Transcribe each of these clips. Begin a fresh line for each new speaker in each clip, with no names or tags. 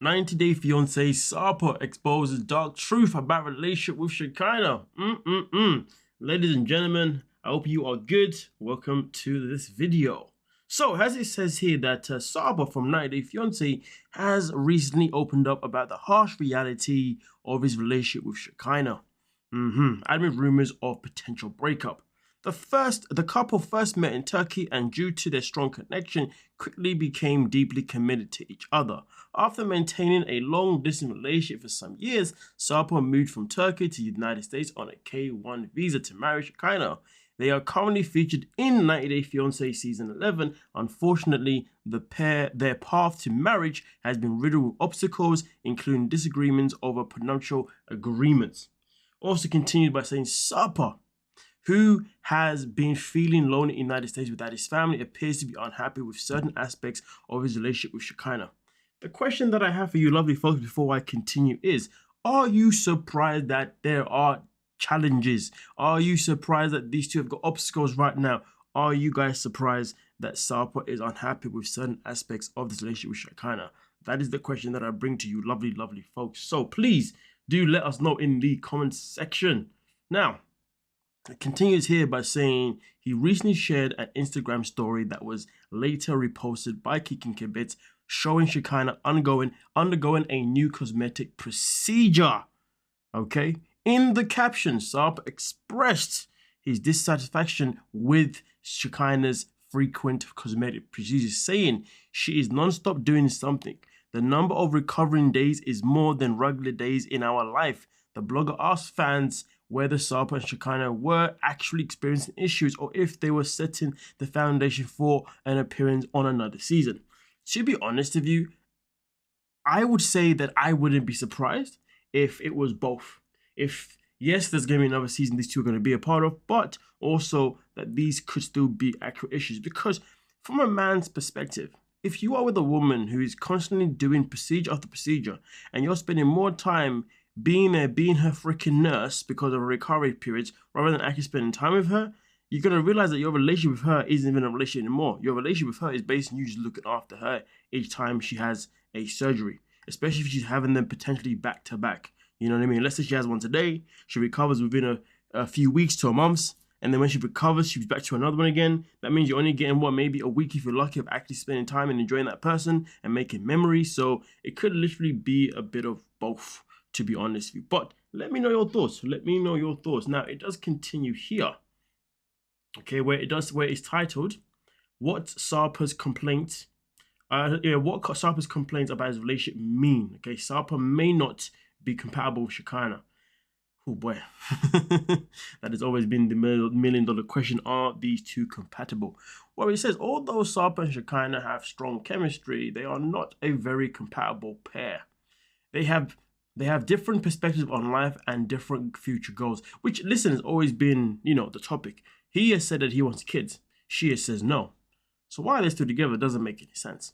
90-Day Fiancé Sarper exposes dark truth about relationship with Shekinah. Ladies and gentlemen, I hope you are good. Welcome to this video. So, as it says here that Sarper from 90-Day Fiancé has recently opened up about the harsh reality of his relationship with Shekinah. Amid rumors of potential breakup. The couple first met in Turkey and due to their strong connection, quickly became deeply committed to each other. After maintaining a long-distance relationship for some years, Sarper moved from Turkey to the United States on a K-1 visa to marry Shekinah. They are currently featured in 90-Day Fiancé Season 11. Unfortunately, their path to marriage has been riddled with obstacles, including disagreements over prenuptial agreements. Also continued by saying Sarper, who has been feeling lonely in the United States without his family, appears to be unhappy with certain aspects of his relationship with Shekinah. The question that I have for you, lovely folks, before I continue is, are you surprised that there are challenges? Are you surprised that these two have got obstacles right now? Are you guys surprised that Sarper is unhappy with certain aspects of this relationship with Shekinah? That is the question that I bring to you, lovely, lovely folks. So please do let us know in the comments section. Now, it continues here by saying he recently shared an Instagram story that was later reposted by Kicking Kibitz showing Shekinah undergoing a new cosmetic procedure. Okay? In the caption, Sarper expressed his dissatisfaction with Shekinah's frequent cosmetic procedures, saying she is non-stop doing something. The number of recovering days is more than regular days in our life. The blogger asked fans whether Sarper and Shekinah were actually experiencing issues or if they were setting the foundation for an appearance on another season. To be honest with you, I would say that I wouldn't be surprised if it was both. If, yes, there's going to be another season these two are going to be a part of, but also that these could still be accurate issues. Because from a man's perspective, if you are with a woman who is constantly doing procedure after procedure and you're spending more time being her freaking nurse because of her recovery periods rather than actually spending time with her, you're going to realize that your relationship with her isn't even a relationship anymore. Your relationship with her is based on you just looking after her each time she has a surgery, especially if she's having them potentially back to back. You know what I mean? Let's say she has one today, she recovers within a few weeks to a month, and then when she recovers, she's back to another one again. That means you're only getting, maybe a week if you're lucky of actually spending time and enjoying that person and making memories. So it could literally be a bit of both, to be honest with you. But let me know your thoughts. Now, it does continue here. Okay, where it's titled, what Sarper's complaints about his relationship mean. Okay, Sarper may not be compatible with Shekinah. Oh boy, that has always been the million-dollar question. Are these two compatible? Well, it says, although Sarper and Shekinah have strong chemistry, they are not a very compatible pair. They have different perspectives on life and different future goals, which, listen, has always been, the topic. He has said that he wants kids. She says no. So why they're still together doesn't make any sense.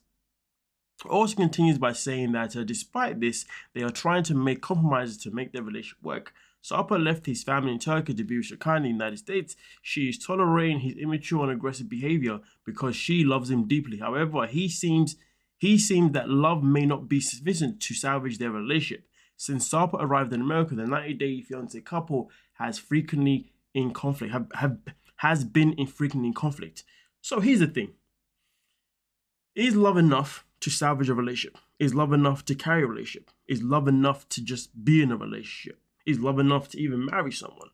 It also continues by saying that despite this, they are trying to make compromises to make their relationship work. Sarper left his family in Turkey to be with Shekinah in the United States. She is tolerating his immature and aggressive behavior because she loves him deeply. However, he seems that love may not be sufficient to salvage their relationship. Since Sarper arrived in America, the 90-Day Fiancé couple has frequently in conflict, has been frequently in conflict. So here's the thing. Is love enough to salvage a relationship? Is love enough to carry a relationship? Is love enough to just be in a relationship? Is love enough to even marry someone?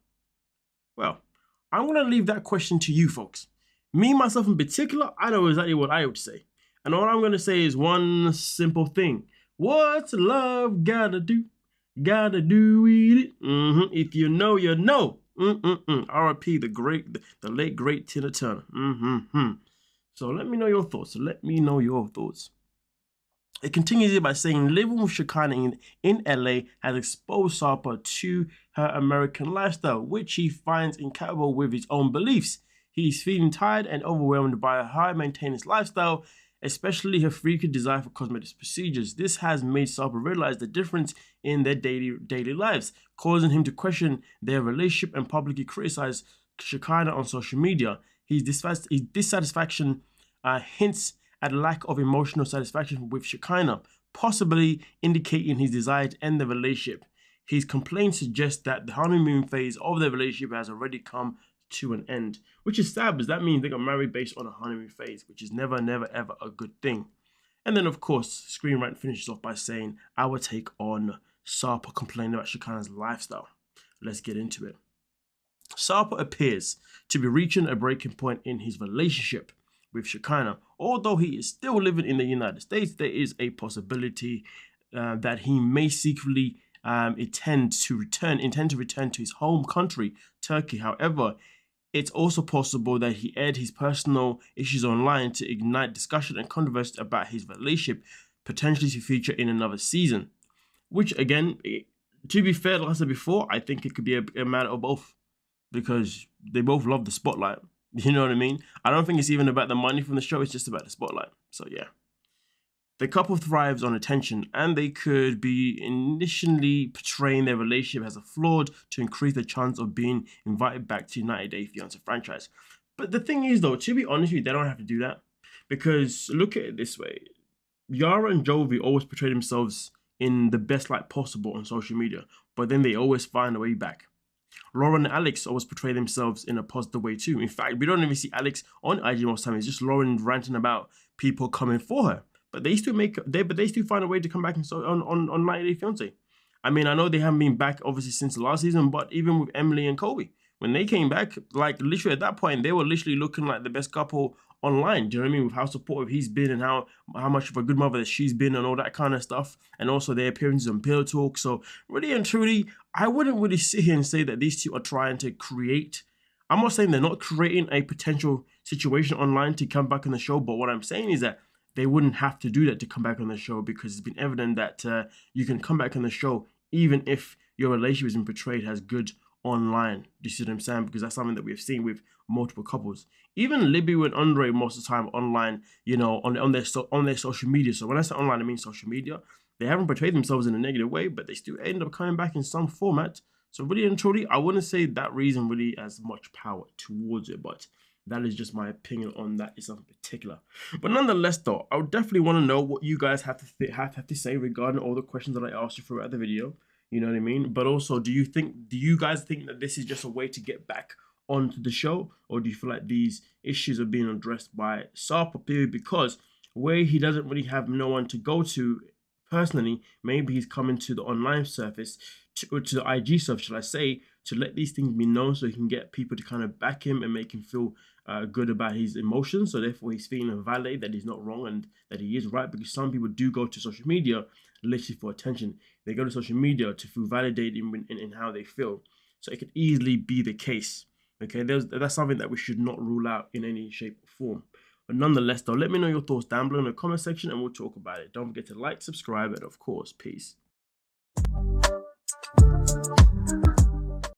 Well, I'm going to leave that question to you folks. Me, myself in particular, I know exactly what I would say. And all I'm going to say is one simple thing. What's love gotta do? Gotta do with it. If you know, you know. R.I.P. the late great Tina Turner. So let me know your thoughts. It continues here by saying living with Shekinah in LA has exposed Sarper to her American lifestyle, which he finds incompatible with his own beliefs. He's feeling tired and overwhelmed by a high maintenance lifestyle, especially her frequent desire for cosmetic procedures. This has made Sarper realize the difference in their daily lives, causing him to question their relationship and publicly criticize Shekinah on social media. His dissatisfaction hints at lack of emotional satisfaction with Shekinah, possibly indicating his desire to end the relationship. His complaint suggests that the honeymoon phase of the relationship has already come to an end, which is sad because that means they got married based on a honeymoon phase, which is never, ever a good thing. And then, of course, Screen Rant finishes off by saying, our take on Sarper complaining about Shekinah's lifestyle. Let's get into it. Sarper appears to be reaching a breaking point in his relationship with Shekinah. Although he is still living in the United States, there is a possibility that he may secretly intend to return to his home country, Turkey. However, it's also possible that he aired his personal issues online to ignite discussion and controversy about his relationship, potentially to feature in another season. Which, again, to be fair, like I said before, I think it could be a matter of both, because they both love the spotlight. You know what I mean? I don't think it's even about the money from the show, it's just about the spotlight. So yeah. The couple thrives on attention, and they could be initially portraying their relationship as a flawed to increase the chance of being invited back to 90 Day Fiancé franchise. But the thing is, though, to be honest with you, they don't have to do that. Because look at it this way. Yara and Jovi always portray themselves in the best light possible on social media, but then they always find a way back. Lauren and Alex always portray themselves in a positive way too. In fact, we don't even see Alex on IG most time. It's just Lauren ranting about people coming for her. But they still find a way to come back on 90 Day Fiancé. I mean, I know they haven't been back obviously since the last season, but even with Emily and Kobe, when they came back, like literally at that point, they were literally looking like the best couple online. Do you know what I mean? With how supportive he's been and how much of a good mother that she's been and all that kind of stuff. And also their appearances on Pillow Talk. So really and truly, I wouldn't really sit here and say that these two are trying to create. I'm not saying they're not creating a potential situation online to come back on the show. But what I'm saying is that they wouldn't have to do that to come back on the show, because it's been evident that you can come back on the show even if your relationship isn't portrayed as good online. Do you see what I'm saying? Because that's something that we've seen with multiple couples. Even Libby and Andre most of the time online, you know, on their social media. So when I say online, I mean social media. They haven't portrayed themselves in a negative way, but they still end up coming back in some format. So really and truly, I wouldn't say that reason really has much power towards it, but that is just my opinion on that. It's something particular. But nonetheless, though, I would definitely want to know what you guys have to say regarding all the questions that I asked you throughout the video. You know what I mean? But also, do you guys think that this is just a way to get back onto the show? Or do you feel like these issues are being addressed by Sarper, period? Because where he doesn't really have no one to go to personally, maybe he's coming to the online surface, to the IG surface, shall I say, to let these things be known so he can get people to kind of back him and make him feel good about his emotions. So therefore he's feeling validated that he's not wrong and that he is right, because some people do go to social media literally for attention. They go to social media to feel validated in how they feel. So it could easily be the case. Okay, that's something that we should not rule out in any shape or form. But nonetheless, though, let me know your thoughts down below in the comment section and we'll talk about it. Don't forget to like, subscribe, and of course, peace.